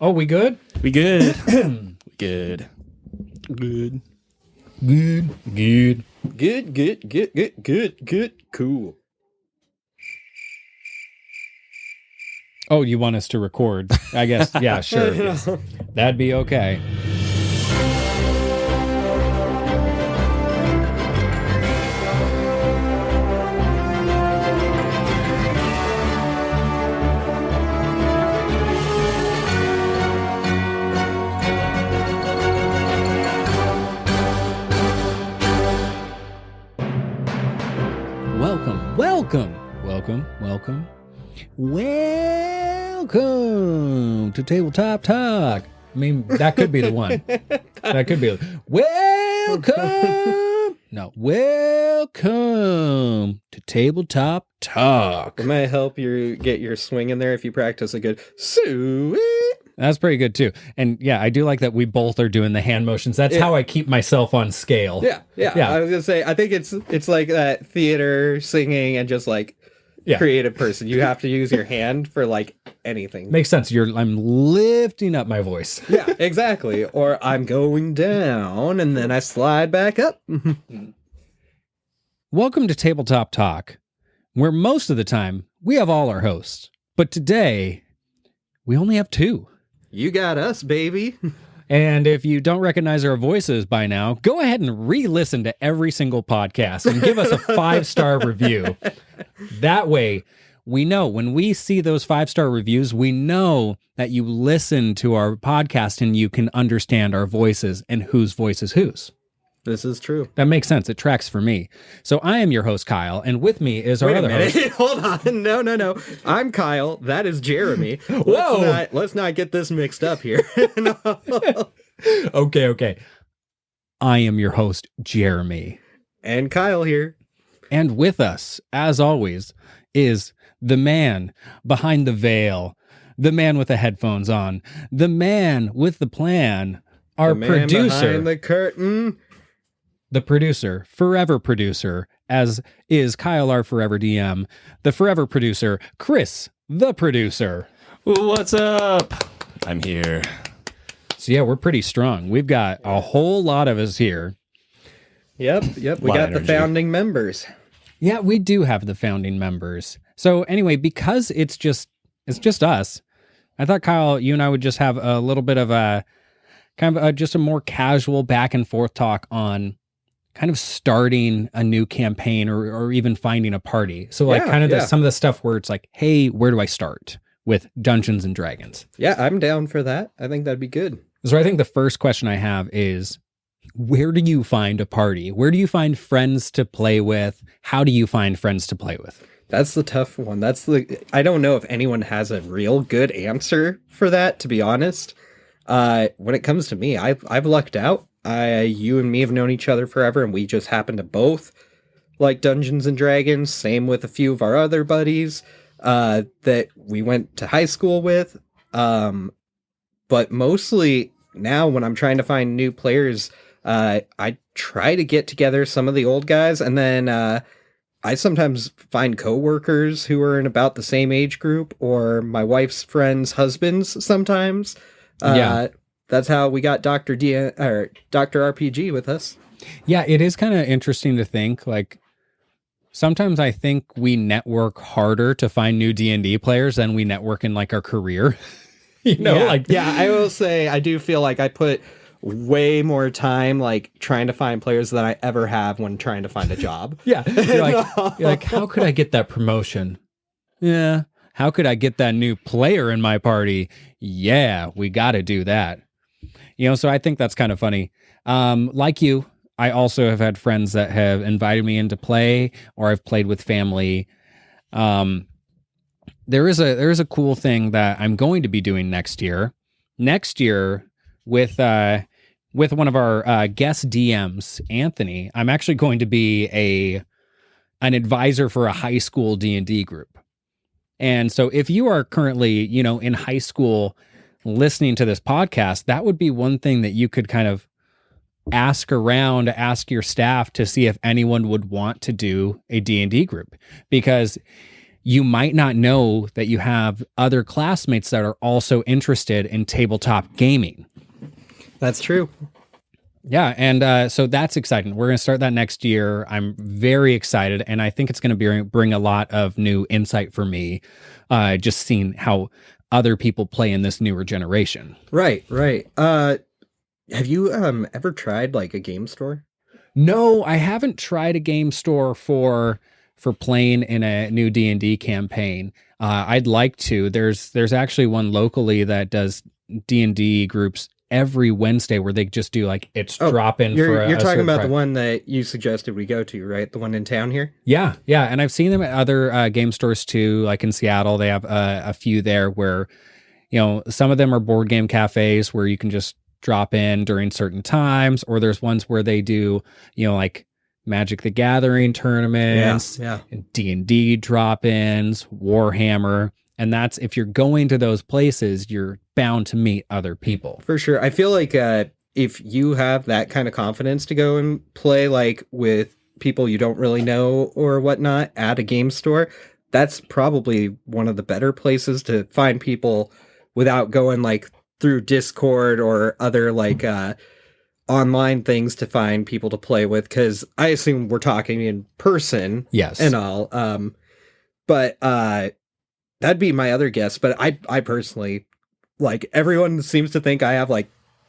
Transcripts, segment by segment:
Oh, we good? We good. Good. Good. Good. Good. Good. Cool. Oh, you want us to record? I guess. Yeah, sure. Yes. That'd be okay. Welcome to Tabletop Talk. I mean, that could be the one. That could be. Welcome to Tabletop Talk. It might help you get your swing in there if you practice a good sweet. That's pretty good too. And yeah, I do like that we both are doing the hand motions. That's how I keep myself on scale. Yeah. I was gonna say, I think it's like that theater singing and just like creative person. You have to use your hand for like anything. Makes sense. I'm lifting up my voice. Yeah, exactly. Or I'm going down and then I slide back up. Welcome to Tabletop Talk, where most of the time we have all our hosts. But today, we only have two. You got us, baby. And if you don't recognize our voices by now, go ahead and re-listen to every single podcast and give us a 5-star review. That way, we know when we see those 5-star reviews, we know that you listen to our podcast and you can understand our voices and whose voice is whose. This is true. That makes sense. It tracks for me. So I am your host, Kyle, and with me is our other host. Hold on. No. I'm Kyle. That is Jeremy. Whoa. Let's not get this mixed up here. Okay. I am your host, Jeremy. And Kyle here. And with us, as always, is the man behind the veil, the man with the headphones on, the man with the plan, our producer. Behind the curtain. The producer, forever producer, as is Kyle, our forever DM, the forever producer, Chris, the producer. What's up? I'm here. So yeah, we're pretty strong. We've got a whole lot of us here. Yep. We got the founding members. Yeah, we do have the founding members. So anyway, because it's just us, I thought, Kyle, you and I would just have a little bit of a just a more casual back and forth talk on kind of starting a new campaign or even finding a party. So like some of the stuff where it's like, hey, where do I start with Dungeons and Dragons? Yeah, I'm down for that. I think that'd be good. So I think the first question I have is, where do you find a party? Where do you find friends to play with? How do you find friends to play with? That's the tough one. I don't know if anyone has a real good answer for that, to be honest. When it comes to me, I've lucked out. You and me have known each other forever, and we just happen to both like Dungeons and Dragons. Same with a few of our other buddies that we went to high school with. But mostly now when I'm trying to find new players, I try to get together some of the old guys, and then I sometimes find coworkers who are in about the same age group, or my wife's friends' husbands sometimes. That's how we got Dr. RPG with us. Yeah, it is kind of interesting to think, like, sometimes I think we network harder to find new D&D players than we network in, like, our career. I will say I do feel like I put way more time, like, trying to find players than I ever have when trying to find a job. Yeah. You're like, how could I get that promotion? Yeah. How could I get that new player in my party? Yeah, we got to do that. So I think that's kind of funny. Like you, I also have had friends that have invited me in to play, or I've played with family. There is a cool thing that I'm going to be doing next year. Next year, with one of our guest DMs, Anthony, I'm actually going to be an advisor for a high school D&D group. And so if you are currently, in high school listening to this podcast, that would be one thing that you could kind of ask your staff to see if anyone would want to do a D&D group. Because you might not know that you have other classmates that are also interested in tabletop gaming. That's true. Yeah, and so that's exciting. We're going to start that next year. I'm very excited, and I think it's going to bring a lot of new insight for me, just seeing how other people play in this newer generation. Right. Have you ever tried like a game store? No, I haven't tried a game store for playing in a new D&D campaign. I'd like to. There's actually one locally that does D&D groups every Wednesday where they just do like drop in. You're talking about the one that you suggested we go to, right? The one in town here? Yeah. And I've seen them at other game stores too. Like in Seattle, they have a few there where, some of them are board game cafes where you can just drop in during certain times, or there's ones where they do, like Magic the Gathering tournaments, and D&D drop-ins, Warhammer. And that's, if you're going to those places, you're bound to meet other people. For sure. I feel like if you have that kind of confidence to go and play like with people you don't really know or whatnot at a game store, that's probably one of the better places to find people without going like through Discord or other like online things to find people to play with. Because I assume we're talking in person, yes, and all. But that'd be my other guess. But I personally, like, everyone seems to think I have like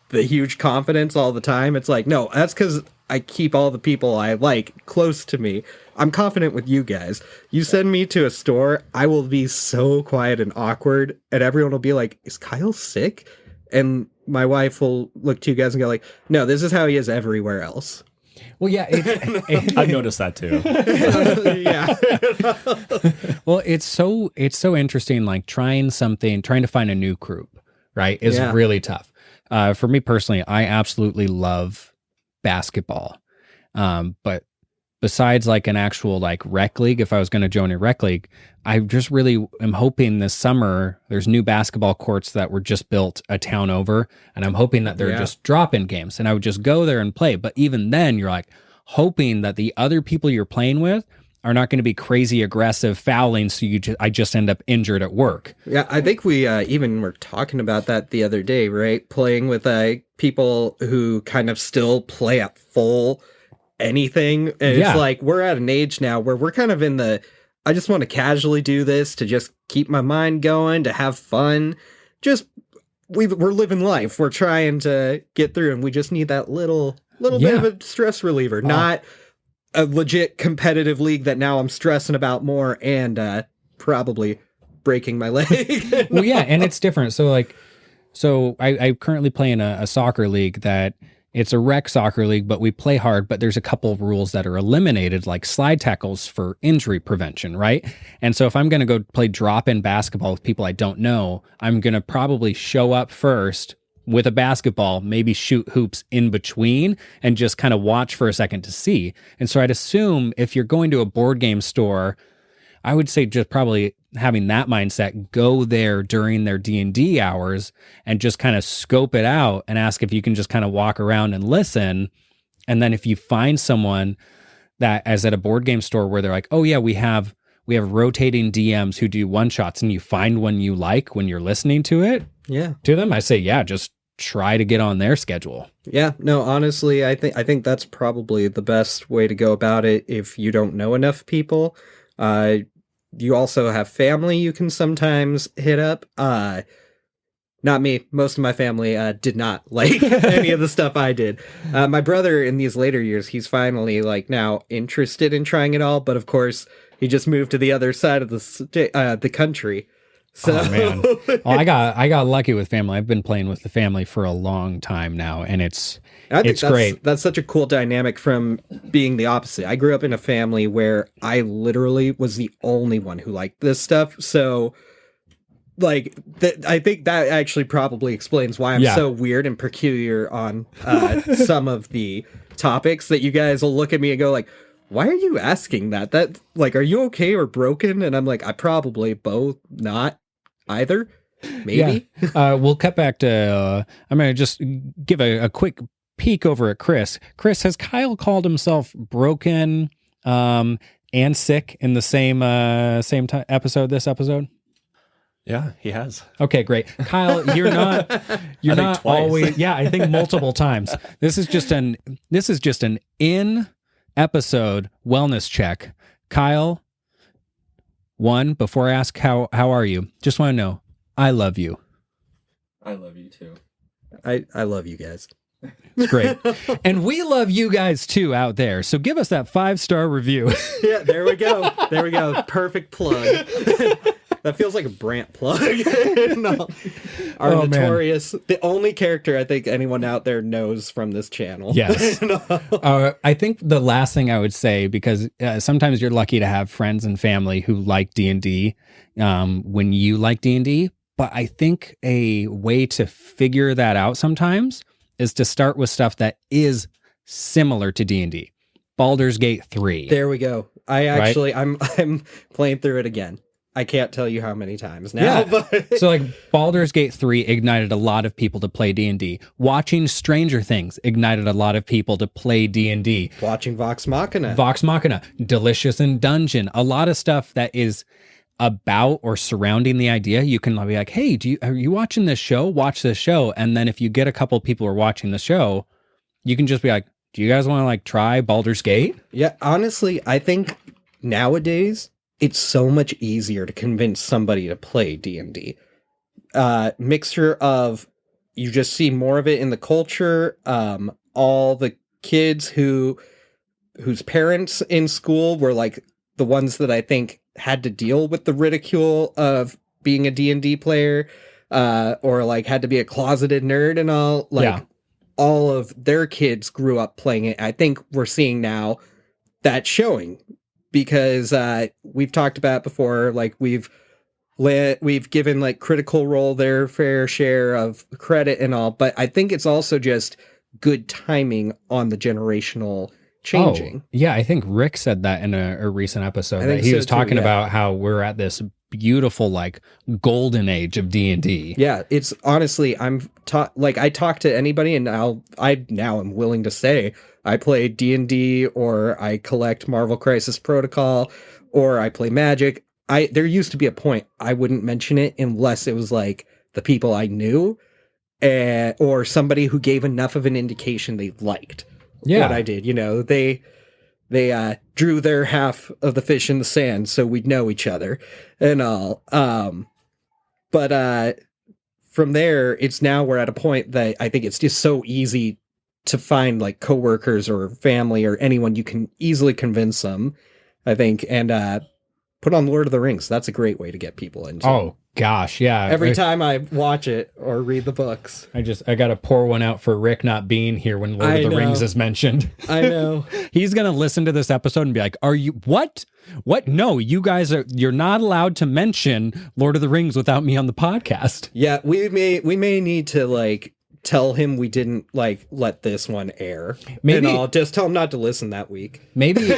the huge confidence all the time. It's like, no, that's because I keep all the people I like close to me. I'm confident with you guys. You send me to a store, I will be so quiet and awkward, and everyone will be like, is Kyle sick? And my wife will look to you guys and go like, no, this is how he is everywhere else. Well, yeah. I've noticed that too. Yeah. Well, it's so interesting, like trying to find a new group, right, is really tough. For me personally, I absolutely love basketball. But besides like an actual like rec league, if I was going to join a rec league, I just really am hoping this summer there's new basketball courts that were just built a town over, and I'm hoping that they're just drop-in games, and I would just go there and play. But even then, you're like hoping that the other people you're playing with are not going to be crazy aggressive fouling, so I just end up injured at work. Yeah, I think we even were talking about that the other day, right? Playing with people who kind of still play at full anything. And it's like, we're at an age now where we're kind of in the, I just want to casually do this to just keep my mind going, to have fun. Just, we're living life. We're trying to get through, and we just need that little bit of a stress reliever, not a legit competitive league that now I'm stressing about more and probably breaking my leg. Well, yeah, and it's different. So I currently play in a soccer league that it's a rec soccer league, but we play hard, but there's a couple of rules that are eliminated, like slide tackles for injury prevention, right? And so if I'm going to go play drop-in basketball with people I don't know, I'm going to probably show up first with a basketball, maybe shoot hoops in between, and just kind of watch for a second to see. And so I'd assume if you're going to a board game store, I would say just probably having that mindset, go there during their D&D hours and just kind of scope it out and ask if you can just kind of walk around and listen. And then if you find someone that, as at a board game store, where they're like, oh yeah, we have rotating DMs who do one shots, and you find one you like when you're listening to them, I say, just try to get on their schedule. Yeah, no, honestly, I think that's probably the best way to go about it if you don't know enough people. You also have family you can sometimes hit up. Not me. Most of my family did not like any of the stuff I did. My brother, in these later years, he's finally like now interested in trying it all. But of course, he just moved to the other side of the country. So, oh, man. Well, I got lucky with family. I've been playing with the family for a long time now, and it's great. That's such a cool dynamic from being the opposite. I grew up in a family where I literally was the only one who liked this stuff. So, like, I think that actually probably explains why I'm so weird and peculiar on some of the topics that you guys will look at me and go like, why are you asking that? That, like, are you okay or broken? And I'm like, I probably both, not either. Maybe. Yeah. We'll cut back to, I'm going to just give a quick peek over at Chris. Chris, has Kyle called himself broken, and sick in the same episode. This episode. Yeah, he has. Okay, great. Kyle, you're not twice. always. Yeah, I think multiple times. This is just an in episode wellness check. Kyle, one, before I ask how are you, just want to know, I love you. I love you too. I love you guys. It's great. And we love you guys too out there. So give us that 5-star review. Yeah, there we go. There we go. Perfect plug. That feels like a Brant plug. No. Our notorious, the only character I think anyone out there knows from this channel. Yes. No. I think the last thing I would say, because sometimes you're lucky to have friends and family who like D&D when you like D&D. But I think a way to figure that out sometimes is to start with stuff that is similar to D&D. Baldur's Gate 3. There we go. I'm playing through it again. I can't tell you how many times now. Yeah. But So like Baldur's Gate 3 ignited a lot of people to play D&D. Watching Stranger Things ignited a lot of people to play D&D. watching Vox Machina. Vox Machina, Delicious in Dungeon, a lot of stuff that is about or surrounding the idea. You can be like, hey, are you watching this show? Watch this show. And then if you get a couple people who are watching the show, you can just be like, do you guys want to like try Baldur's Gate? Yeah, honestly, I think nowadays it's so much easier to convince somebody to play D&D. Mixture of, you just see more of it in the culture. All the kids whose parents in school were like the ones that I think had to deal with the ridicule of being a D&D player, or like had to be a closeted nerd and all. Like, Yeah. all of their kids grew up playing it. I think we're seeing now that showing, because we've talked about before, like we've given like Critical Role their fair share of credit and all, but I think it's also just good timing on the generational changing. Oh, yeah, I think Rick said that in a recent episode, I that think he so was too, talking yeah. about how we're at this beautiful like golden age of D&D. Yeah, it's honestly, I talk to anybody, and now I'm willing to say I play D&D, or I collect Marvel Crisis Protocol, or I play Magic. There used to be a point I wouldn't mention it unless it was like the people I knew, or somebody who gave enough of an indication they liked what I did. You know, they drew their half of the fish in the sand so we'd know each other and all. But from there, it's now we're at a point that I think it's just so easy to find like coworkers or family or anyone you can easily convince them, I think, and put on Lord of the Rings. That's a great way to get people into it. Oh gosh, yeah. Every time I watch it or read the books. I got to pour one out for Rick not being here when Lord of the Rings is mentioned. I know. He's going to listen to this episode and be like, are you, what? No, you're not allowed to mention Lord of the Rings without me on the podcast. Yeah, we may need to like tell him we didn't like let this one air. Maybe and I'll just tell him not to listen that week. Maybe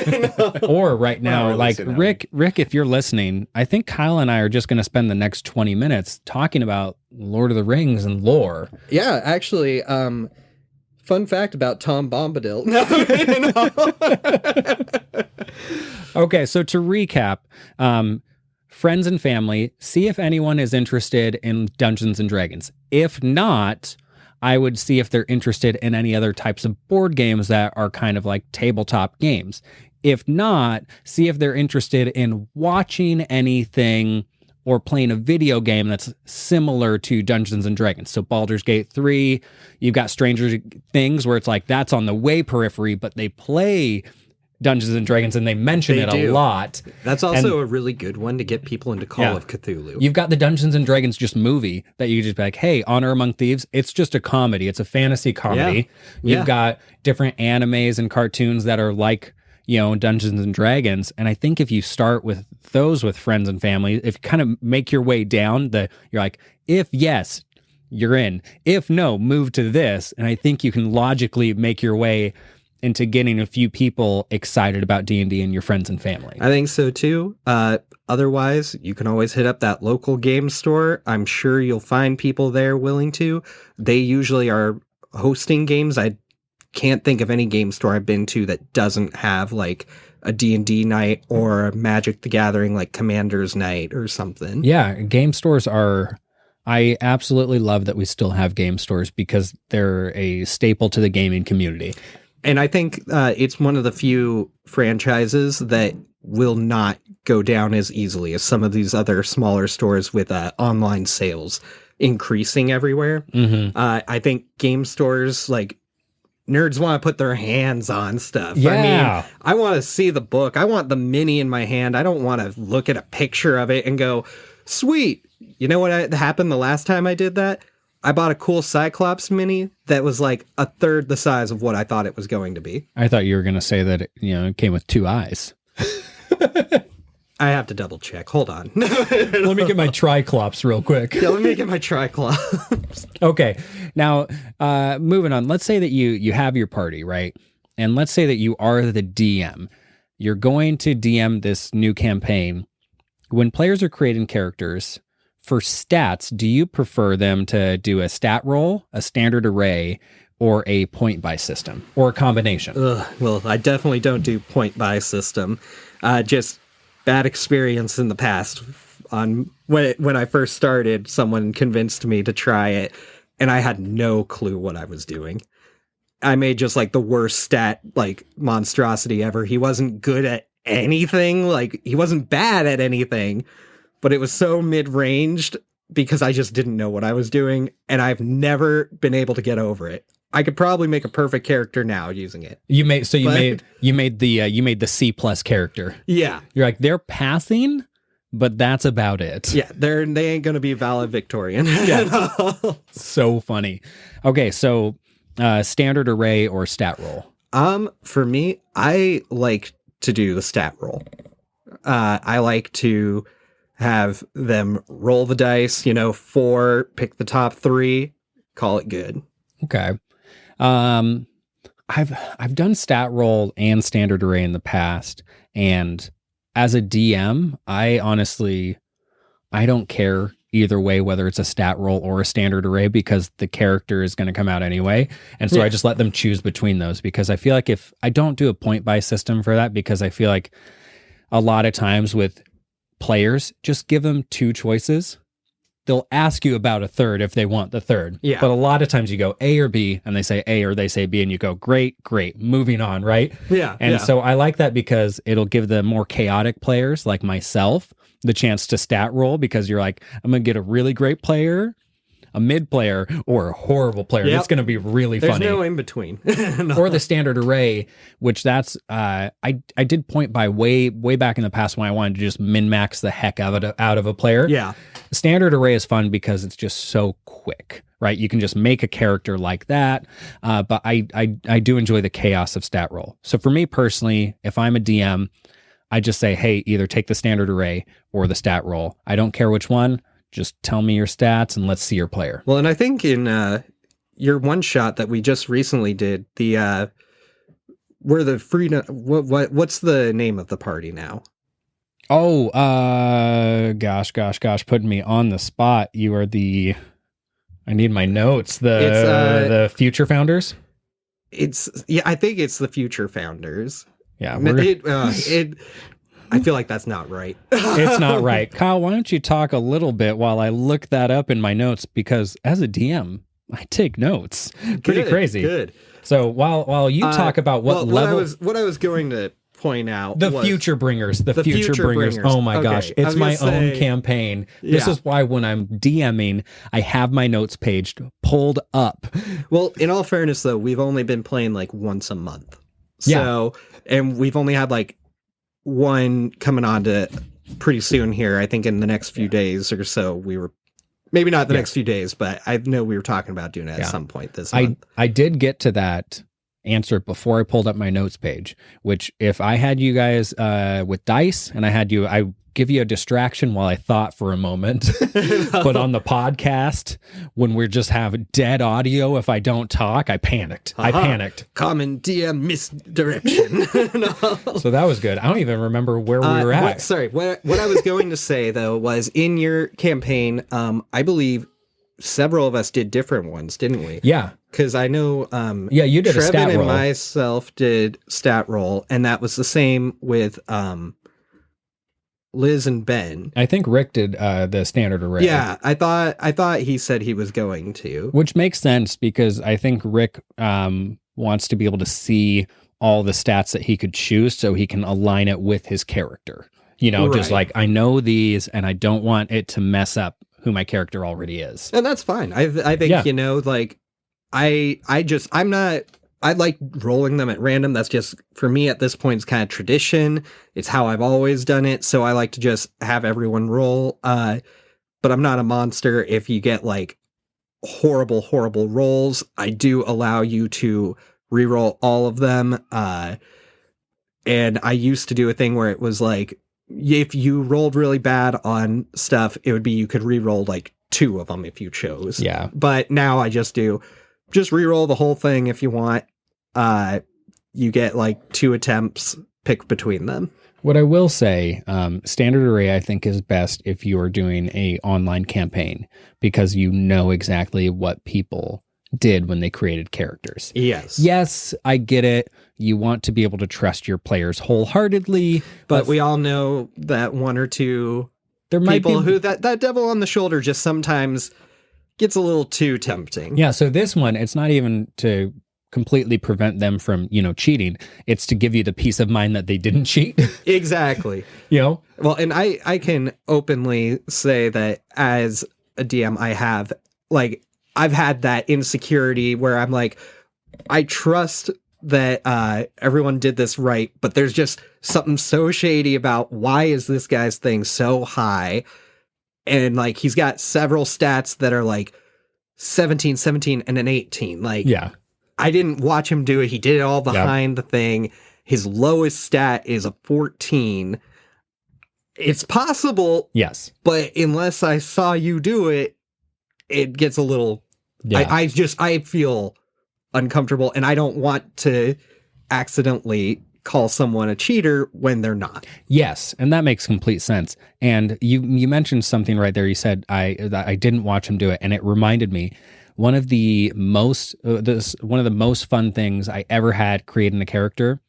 or right now, Well, like listen, Rick, if you're listening, I think Kyle and I are just going to spend the next 20 minutes talking about Lord of the Rings and lore. Yeah, actually, fun fact about Tom Bombadil. Okay, so to recap, friends and family, see if anyone is interested in Dungeons and Dragons. If not, I would see if they're interested in any other types of board games that are kind of like tabletop games. If not, see if they're interested in watching anything or playing a video game that's similar to Dungeons and Dragons. So Baldur's Gate 3, you've got Stranger Things where it's like that's on the way periphery, but they play Dungeons and Dragons and they mention it a lot. That's also a really good one to get people into Call of Cthulhu. You've got the Dungeons and Dragons just movie that you just be like, hey, Honor Among Thieves, it's just a comedy. It's a fantasy comedy. Yeah. You've got different animes and cartoons that are like, you know, Dungeons and Dragons. And I think if you start with those with friends and family, if you kind of make your way down, you're like, if yes, you're in. If no, move to this. And I think you can logically make your way into getting a few people excited about D&D and your friends and family. I think so too. Otherwise, you can always hit up that local game store. I'm sure you'll find people there willing to. They usually are hosting games. I can't think of any game store I've been to that doesn't have like a D&D night or a Magic the Gathering like Commander's night or something. Yeah, game stores are... I absolutely love that we still have game stores because they're a staple to the gaming community. And I think it's one of the few franchises that will not go down as easily as some of these other smaller stores with online sales increasing everywhere. Mm-hmm. I think game stores, like, nerds want to put their hands on stuff. Yeah. I mean, I want to see the book. I want the mini in my hand. I don't want to look at a picture of it and go, sweet. You know what happened the last time I did that? I bought a cool Cyclops mini that was like a third the size of what I thought it was going to be. I thought you were going to say that it came with 2 eyes. I have to double check. Hold on. Let me get my Triclops real quick. Yeah, let me get my Triclops. Okay. Now, moving on. Let's say that you have your party, right? And let's say that you are the DM. You're going to DM this new campaign. When players are creating characters, for stats, do you prefer them to do a stat roll, a standard array, or a point buy system, or a combination? Well, I definitely don't do point buy system. Just bad experience in the past. On when I first started, someone convinced me to try it, and I had no clue what I was doing. I made just like the worst stat like monstrosity ever. He wasn't good at anything. Like, he wasn't bad at anything, but it was so mid-ranged because I just didn't know what I was doing, and I've never been able to get over it. I could probably make a perfect character now using it. You made the C+ character. Yeah. You're like, they're passing, but that's about it. Yeah, they ain't gonna be valedictorian. Yeah. So funny. Okay, so standard array or stat roll? For me, I like to do the stat roll. I like to have them roll the dice, 4, pick the top 3, call it good. Okay. I've done stat roll and standard array in the past, and as a DM, I don't care either way whether it's a stat roll or a standard array because the character is going to come out anyway. And so I just let them choose between those because I feel like if I don't do a point buy system for that, because I feel like a lot of times with players, just give them 2 choices. They'll ask you about a third if they want the third. Yeah. But a lot of times you go A or B and they say A or they say B and you go, great, moving on, right? Yeah. And so I like that because it'll give the more chaotic players like myself the chance to stat roll because you're like, I'm going to get a really great player, a mid player, or a horrible player. It's going to be really funny. There's no in between. No. Or the standard array, which that's, I did point by way back in the past when I wanted to just min-max the heck out of a player. Yeah. Standard array is fun because it's just so quick, right? You can just make a character like that. But I do enjoy the chaos of stat roll. So for me personally, if I'm a DM, I just say, hey, either take the standard array or the stat roll. I don't care which one. Just tell me your stats and let's see your player. Well, and I think in your one shot that we just recently did, where the freedom, what's the name of the party now? Oh, gosh, putting me on the spot. You are I need my notes. The Future Founders? I think it's the Future Founders. Yeah. I feel like that's not right. It's not right. Kyle, why don't you talk a little bit while I look that up in my notes? Because as a DM, I take notes. Pretty crazy. Good. So while you talk about level... What I was going to point out the Future Bringers. The Future Bringers. Oh my gosh. It's my own campaign. This is why when I'm DMing, I have my notes page pulled up. Well, in all fairness, though, we've only been playing like once a month. So, and we've only had like one coming on to pretty soon here. I think in the next few days or so, we were maybe not the next few days, but I know we were talking about doing it at some point this month. I did get to that answer before I pulled up my notes page, which if I had you guys with dice and I give you a distraction while I thought for a moment, but on the podcast, when we're just having dead audio, if I don't talk, I panicked. Common DM misdirection. So that was good. I don't even remember where we were at. What I was going to say though was in your campaign, I believe several of us did different ones, didn't we? Yeah. Because I know You did a Treven stat and roll. myself did stat roll, and that was the same with Liz and Ben. I think Rick did the standard array. Yeah, I thought he said he was going to. Which makes sense because I think Rick wants to be able to see all the stats that he could choose so he can align it with his character. Just Right. like, I know these and I don't want it to mess up who my character already is. And that's fine. I think, I like rolling them at random. That's just, for me at this point, it's kind of tradition. It's how I've always done it. So I like to just have everyone roll. But I'm not a monster. If you get like horrible, horrible rolls, I do allow you to reroll all of them. And I used to do a thing where it was like, if you rolled really bad on stuff, it would be you could reroll like 2 of them if you chose. Yeah. But now I just reroll the whole thing if you want. You get like 2 attempts, pick between them. What I will say, standard array I think is best if you are doing a online campaign because you know exactly what people did when they created characters. Yes, I get it. You want to be able to trust your players wholeheartedly, but we all know that 1 or 2 there might people be who that devil on the shoulder just sometimes gets a little too tempting. Yeah, so this one, it's not even to completely prevent them from, cheating. It's to give you the peace of mind that they didn't cheat. Exactly. Well, and I can openly say that as a DM, I've had that insecurity where I'm like, I trust that everyone did this right, but there's just something so shady about why is this guy's thing so high? And like, he's got several stats that are like 17, and an 18. Like, yeah. I didn't watch him do it. He did it all behind the thing. His lowest stat is a 14. It's possible. Yes. But unless I saw you do it, it gets a little... Yeah. I feel uncomfortable, and I don't want to accidentally call someone a cheater when they're not. Yes, and that makes complete sense. And you mentioned something right there. You said I didn't watch him do it, and it reminded me one of the most fun things I ever had creating a character.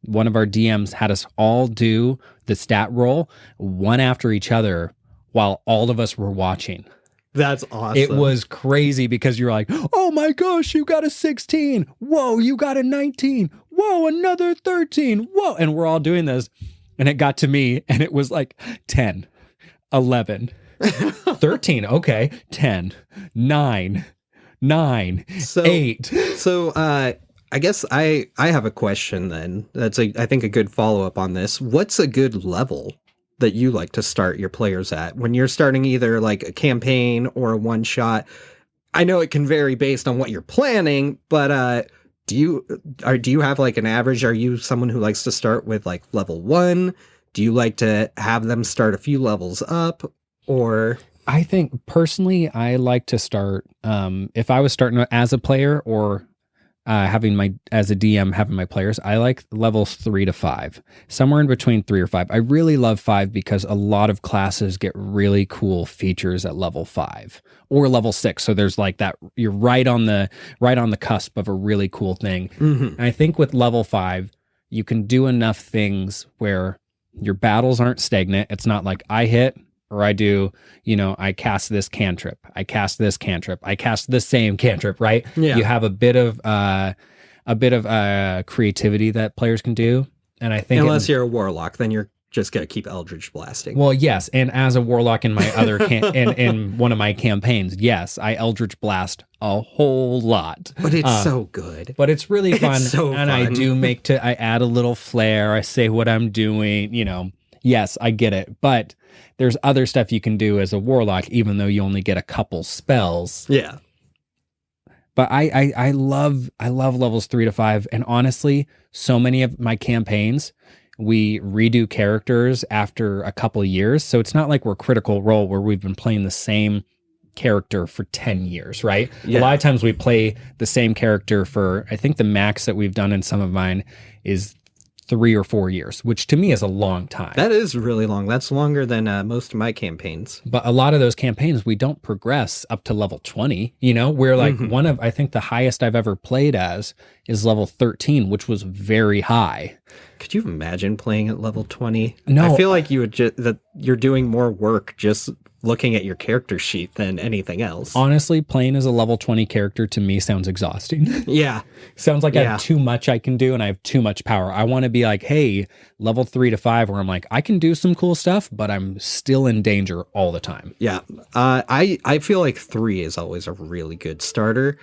One of our DMs had us all do the stat roll one after each other while all of us were watching. That's awesome. It was crazy because you're like, oh my gosh, you got a 16. Whoa, you got a 19. Whoa, another 13. Whoa. And we're all doing this. And it got to me and it was like 10, 11, 13. Okay. 10, 9, 8. So, I guess I have a question then. That's I think a good follow-up on this. What's a good level that you like to start your players at when you're starting either like a campaign or a one-shot? I know it can vary based on what you're planning, but do you have like an average? Are you someone who likes to start with like level 1? Do you like to have them start a few levels up? Or I think personally, I like to start if I was starting as a player or as a DM having my players, I like levels 3 to 5, somewhere in between 3 or 5. I really love 5 because a lot of classes get really cool features at level 5 or level 6. So there's like that, you're right on the cusp of a really cool thing. Mm-hmm. And I think with level 5, you can do enough things where your battles aren't stagnant. It's not like I hit or I do, I cast this cantrip. I cast this cantrip. I cast the same cantrip, right? Yeah. You have a bit of creativity that players can do. And I think unless you're a warlock, then you're just going to keep Eldritch blasting. Well, yes. And as a warlock in my other in one of my campaigns, yes, I Eldritch blast a whole lot. But it's so good. But it's really fun. It's so and fun. I do I add a little flair. I say what I'm doing, Yes, I get it. But there's other stuff you can do as a warlock, even though you only get a couple spells. Yeah. But I love levels 3 to 5. And honestly, so many of my campaigns, we redo characters after a couple of years. So it's not like we're Critical Role where we've been playing the same character for 10 years, right? Yeah. A lot of times we play the same character for, I think the max that we've done in some of mine is 3 or 4 years, which to me is a long time. That is really long. That's longer than most of my campaigns. But a lot of those campaigns, we don't progress up to level 20. You know, we're like I think the highest I've ever played as is level 13, which was very high. Could you imagine playing at level 20? No. I feel like that you're doing more work just looking at your character sheet than anything else. Honestly, playing as a level 20 character to me sounds exhausting. Yeah. Sounds like I have too much I can do and I have too much power. I want to be like, hey, level 3 to 5, where I'm like, I can do some cool stuff, but I'm still in danger all the time. Yeah. I feel like 3 is always a really good starter.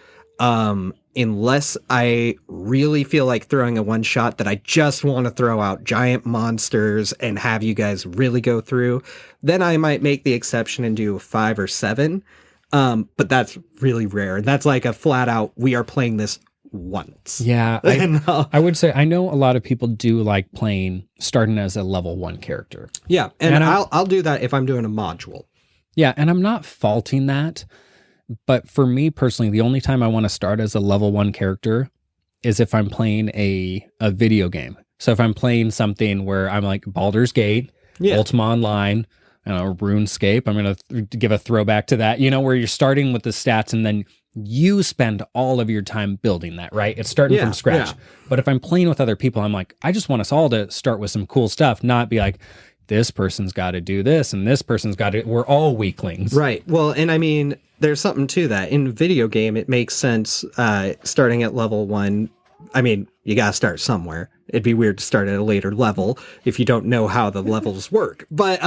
Unless I really feel like throwing a one shot that I just want to throw out giant monsters and have you guys really go through, then I might make the exception and do 5 or 7. But that's really rare. And that's like a flat out, we are playing this once. Yeah. I would say, I know a lot of people do like starting as a level 1 character. Yeah. And I'll do that if I'm doing a module. Yeah. And I'm not faulting that. But for me personally, the only time I want to start as a level 1 character is if I'm playing a video game. So if I'm playing something where I'm like Baldur's Gate, Ultima Online, RuneScape, I'm going to give a throwback to that, you know, where you're starting with the stats and then you spend all of your time building that, right? It's starting from scratch. Yeah. But if I'm playing with other people, I'm like, I just want us all to start with some cool stuff, not be like, this person's got to do this and this person's got to, we're all weaklings. Right. Well, and I mean, there's something to that. In video game, it makes sense starting at level 1. I mean, you got to start somewhere. It'd be weird to start at a later level if you don't know how the levels work. But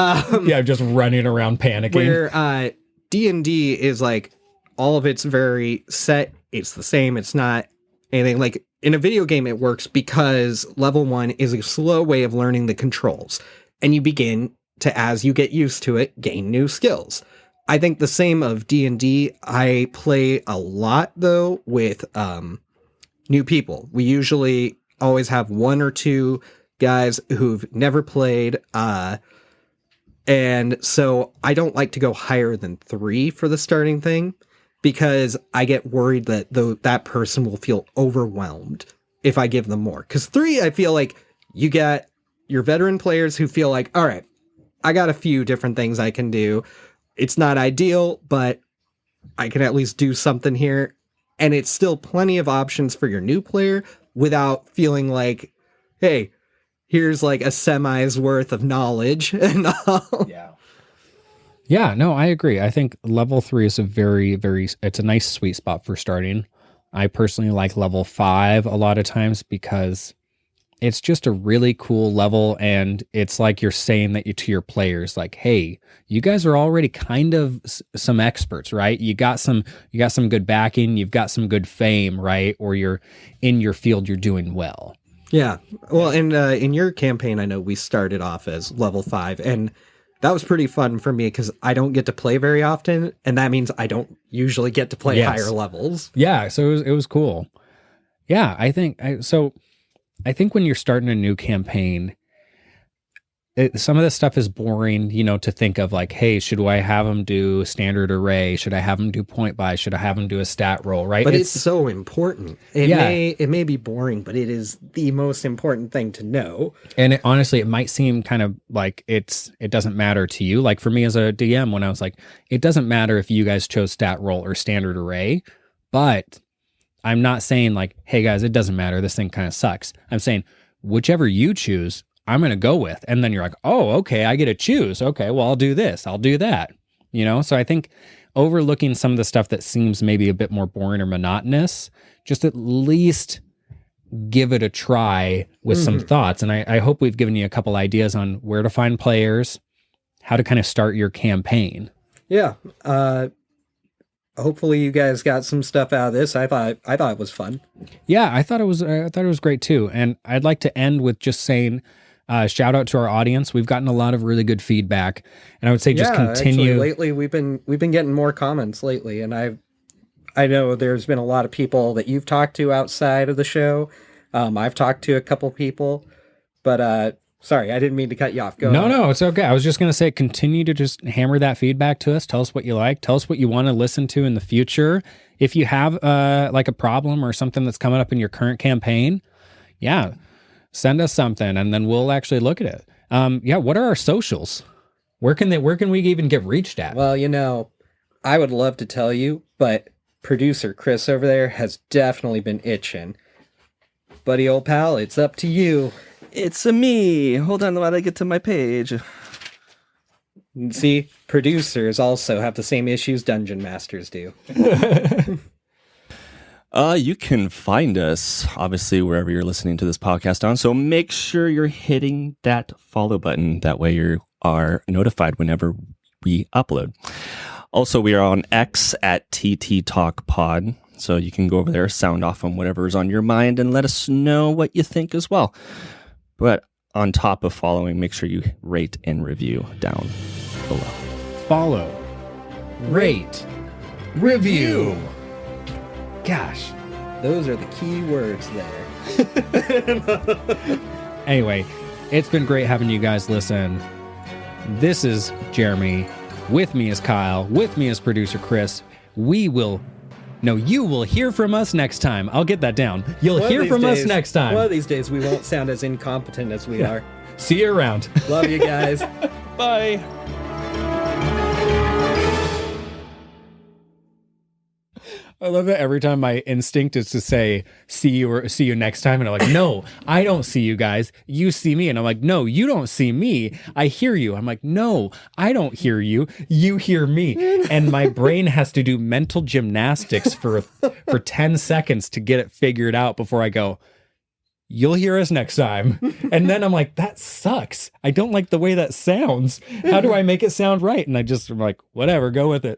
yeah, just running around panicking. Where D&D is like, all of it's very set. It's the same. It's not anything like in a video game. It works because level 1 is a slow way of learning the controls. And you begin to, as you get used to it, gain new skills. I think the same of D&D. I play a lot, though, with new people. We usually always have 1 or 2 guys who've never played. And so I don't like to go higher than 3 for the starting thing because I get worried that that person will feel overwhelmed if I give them more. Because 3, I feel like you get your veteran players who feel like, all right, I got a few different things I can do. It's not ideal, but I can at least do something here. And it's still plenty of options for your new player without feeling like, hey, here's like a semi's worth of knowledge and all. Yeah, no, I agree. I think level 3 is a very, very, it's a nice sweet spot for starting. I personally like level 5 a lot of times because it's just a really cool level, and it's like you're saying that to your players, like, hey, you guys are already kind of some experts, right? You got some good backing, you've got some good fame, right? Or you're in your field, you're doing well. Yeah. Well, and in your campaign, I know we started off as level 5, and that was pretty fun for me because I don't get to play very often, and that means I don't usually get to play higher levels. Yeah, so it was cool. Yeah, I think when you're starting a new campaign, some of this stuff is boring, to think of like, hey, should I have them do standard array? Should I have them do point buy? Should I have them do a stat roll? Right? But it's so important. It may be boring, but it is the most important thing to know. And honestly, it might seem kind of like it doesn't matter to you. Like for me as a DM, when I was like, it doesn't matter if you guys chose stat roll or standard array, but I'm not saying like, hey guys, it doesn't matter. This thing kind of sucks. I'm saying whichever you choose, I'm going to go with. And then you're like, oh, okay, I get to choose. Okay, well, I'll do this. I'll do that. So I think overlooking some of the stuff that seems maybe a bit more boring or monotonous, just at least give it a try with some thoughts. And I hope we've given you a couple ideas on where to find players, how to kind of start your campaign. Yeah. Hopefully you guys got some stuff out of this. I thought it was fun. Yeah, I thought it was great too. And I'd like to end with just saying, shout out to our audience. We've gotten a lot of really good feedback, and I would say just continue. Actually, lately we've been getting more comments lately, and I know there's been a lot of people that you've talked to outside of the show. I've talked to a couple people, but sorry, I didn't mean to cut you off. Go on. No, it's okay. I was just going to say, continue to just hammer that feedback to us. Tell us what you like. Tell us what you want to listen to in the future. If you have like a problem or something that's coming up in your current campaign, Send us something, and then we'll actually look at it. Yeah, what are our socials? Where can we even get reached at? Well, I would love to tell you, but producer Chris over there has definitely been itching. Buddy, old pal, it's up to you. It's a me. Hold on while I get to my page. See, producers also have the same issues dungeon masters do. You can find us, obviously, wherever you're listening to this podcast on. So make sure you're hitting that follow button. That way you are notified whenever we upload. Also, we are on X at TT Talk Pod. So you can go over there, sound off on whatever is on your mind, and let us know what you think as well. But on top of following, make sure you rate and review down below. Follow, rate, review. Gosh. Those are the key words there. Anyway, it's been great having you guys listen. This is Jeremy. With me is Kyle. With me is producer Chris. You will hear from us next time. I'll get that down. You'll hear from us next time. One of these days, we won't sound as incompetent as we are. See you around. Love you guys. Bye. I love that every time my instinct is to say, see you next time. And I'm like, no, I don't see you guys. You see me. And I'm like, no, you don't see me. I hear you. I'm like, no, I don't hear you. You hear me. And my brain has to do mental gymnastics for 10 seconds to get it figured out before I go, you'll hear us next time. And then I'm like, that sucks. I don't like the way that sounds. How do I make it sound right? And I'm like, whatever, go with it.